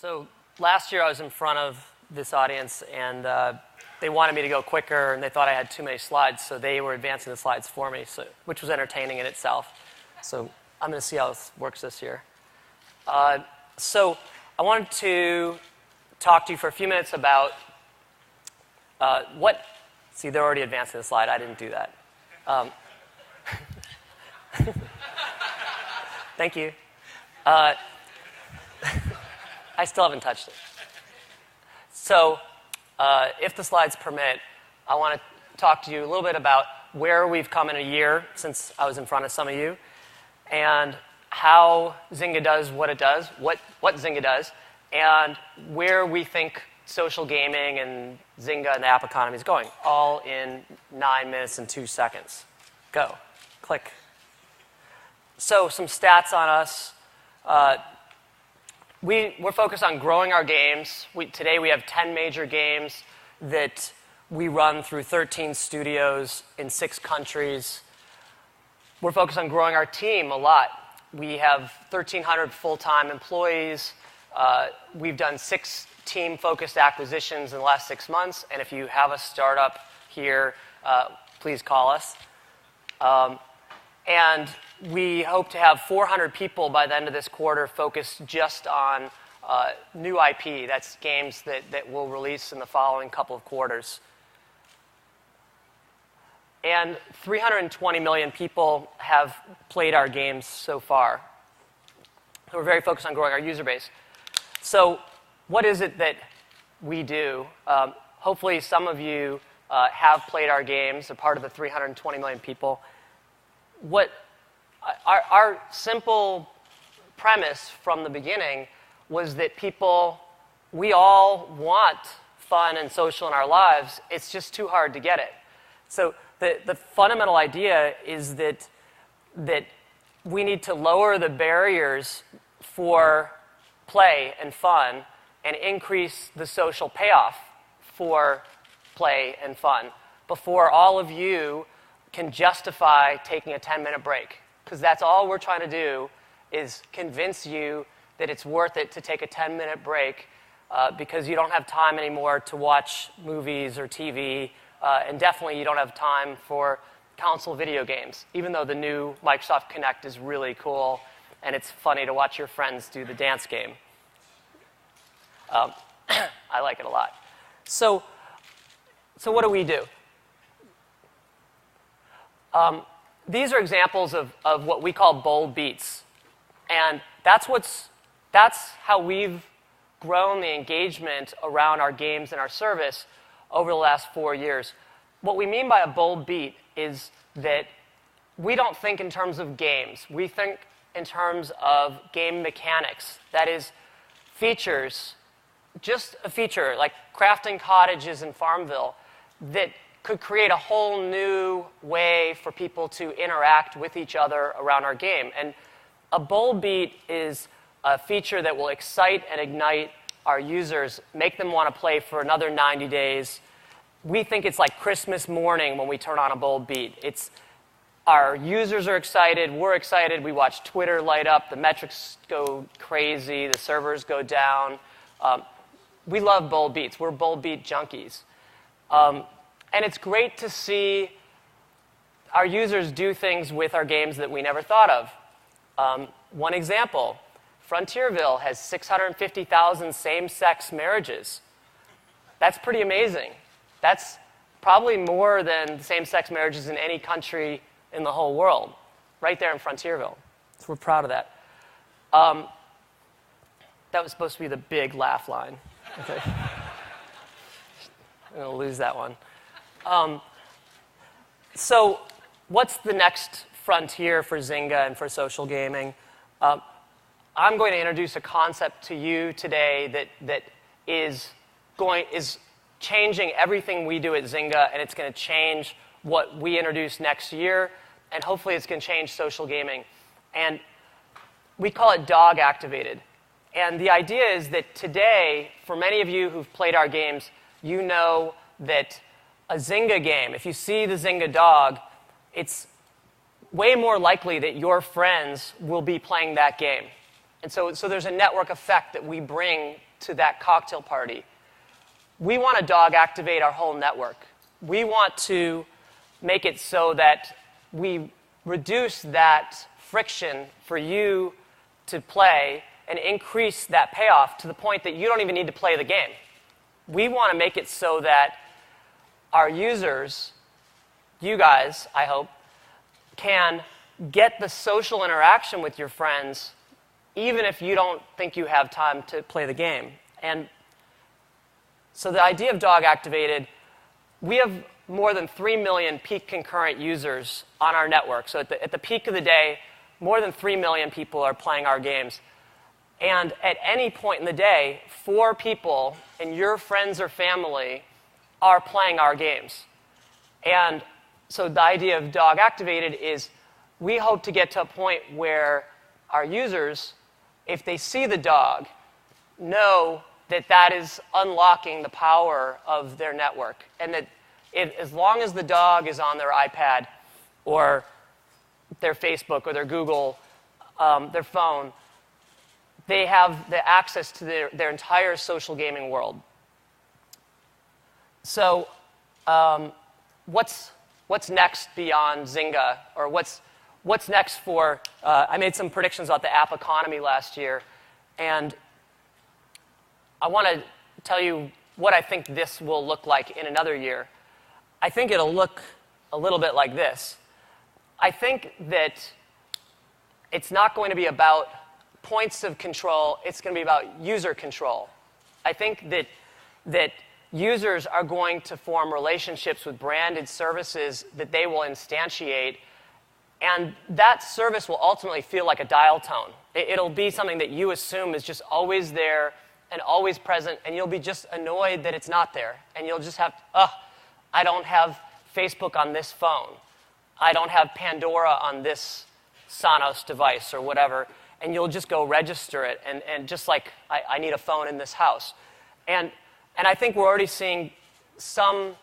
So last year I was in front of this audience, and they wanted me to go quicker, and they thought I had too many slides, so they were advancing the slides for me, which was entertaining in itself. So I'm going to see how this works this year. So I wanted to talk to you for a few minutes about see, they're already advancing the slide. I didn't do that. Thank you. I still haven't touched it. So if the slides permit, I want to talk to you a little bit about where we've come in a year since I was in front of some of you, and how Zynga does what it does, what Zynga does, and where we think social gaming and Zynga and the app economy is going, all in 9 minutes and 2 seconds. Go. Click. So some stats on us. We're focused on growing our games. Today we have 10 major games that we run through 13 studios in 6 countries. We're focused on growing our team a lot. We have 1,300 full-time employees. We've done 6 team-focused acquisitions in the last 6 months, and if you have a startup here, please call us. And we hope to have 400 people by the end of this quarter focused just on new IP. That's games that we'll release in the following couple of quarters. And 320 million people have played our games so far. So we're very focused on growing our user base. So what is it that we do? Hopefully some of you have played our games, a part of the 320 million people. Our simple premise from the beginning was that we all want fun and social in our lives. It's just too hard to get it. So the fundamental idea is that we need to lower the barriers for play and fun and increase the social payoff for play and fun before all of you can justify taking a 10-minute break. Because that's all we're trying to do is convince you that it's worth it to take a 10-minute break because you don't have time anymore to watch movies or TV, and definitely you don't have time for console video games, even though the new Microsoft Kinect is really cool and it's funny to watch your friends do the dance game. I like it a lot. So what do we do? These are examples of what we call bold beats. And that's how we've grown the engagement around our games and our service over the last 4 years. What we mean by a bold beat is that we don't think in terms of games. We think in terms of game mechanics. That is, features, just a feature like crafting cottages in Farmville that could create a whole new way for people to interact with each other around our game. And a bold beat is a feature that will excite and ignite our users, make them want to play for another 90 days. We think it's like Christmas morning when we turn on a bold beat. Our users are excited, we're excited, we watch Twitter light up, the metrics go crazy, the servers go down. We love bold beats. We're bold beat junkies. And it's great to see our users do things with our games that we never thought of. One example, Frontierville has 650,000 same-sex marriages. That's pretty amazing. That's probably more than same-sex marriages in any country in the whole world, right there in Frontierville. So we're proud of that. That was supposed to be the big laugh line. Okay. I'm going to lose that one. So what's the next frontier for Zynga and for social gaming? I'm going to introduce a concept to you today that is changing everything we do at Zynga, and it's going to change what we introduce next year, and hopefully it's going to change social gaming. And we call it dog activated. And the idea is that today, for many of you who've played our games, you know that a Zynga game, if you see the Zynga dog, it's way more likely that your friends will be playing that game. And so there's a network effect that we bring to that cocktail party. We want to dog activate our whole network. We want to make it so that we reduce that friction for you to play and increase that payoff to the point that you don't even need to play the game. We want to make it so that our users, you guys, I hope, can get the social interaction with your friends even if you don't think you have time to play the game. And so the idea of dog activated, we have more than 3 million peak concurrent users on our network. So at the peak of the day, more than 3 million people are playing our games. And at any point in the day, 4 people in your friends or family are playing our games. And so the idea of dog activated is we hope to get to a point where our users, if they see the dog, know that that is unlocking the power of their network. And that as long as the dog is on their iPad or their Facebook or their Google, their phone, they have the access to their entire social gaming world. So what's next beyond Zynga? Or what's next for, I made some predictions about the app economy last year, and I want to tell you what I think this will look like in another year. I think it'll look a little bit like this. I think that it's not going to be about points of control, it's going to be about user control. I think that users are going to form relationships with branded services that they will instantiate, and that service will ultimately feel like a dial tone. It'll be something that you assume is just always there and always present, and you'll be just annoyed that it's not there. And you'll just have, I don't have Facebook on this phone. I don't have Pandora on this Sonos device or whatever. And you'll just go register it, and just like, I need a phone in this house. And I think we're already seeing some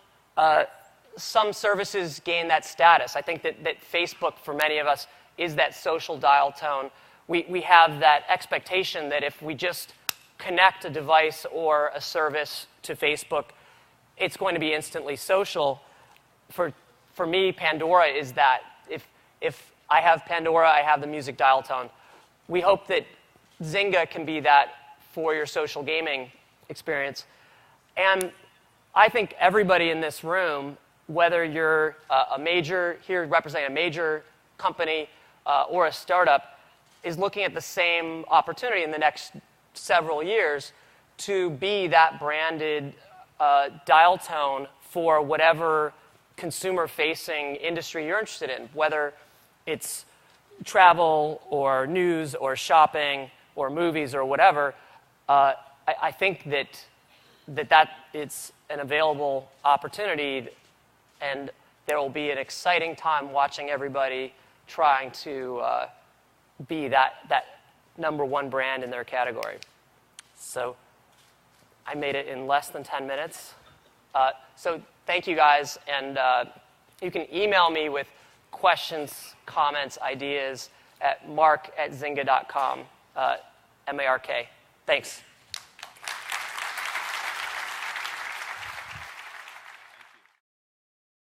services gain that status. I think that Facebook, for many of us, is that social dial tone. We have that expectation that if we just connect a device or a service to Facebook, it's going to be instantly social. For me, Pandora is that. If I have Pandora, I have the music dial tone. We hope that Zynga can be that for your social gaming experience. And I think everybody in this room, whether you're a major, here representing a major company or a startup, is looking at the same opportunity in the next several years to be that branded dial tone for whatever consumer-facing industry you're interested in, whether it's travel or news or shopping or movies or whatever. I think that it's an available opportunity, and there will be an exciting time watching everybody trying to be that number one brand in their category. So I made it in less than 10 minutes. So thank you, guys, and you can email me with questions, comments, ideas at mark@zynga.com, M-A-R-K. Thanks.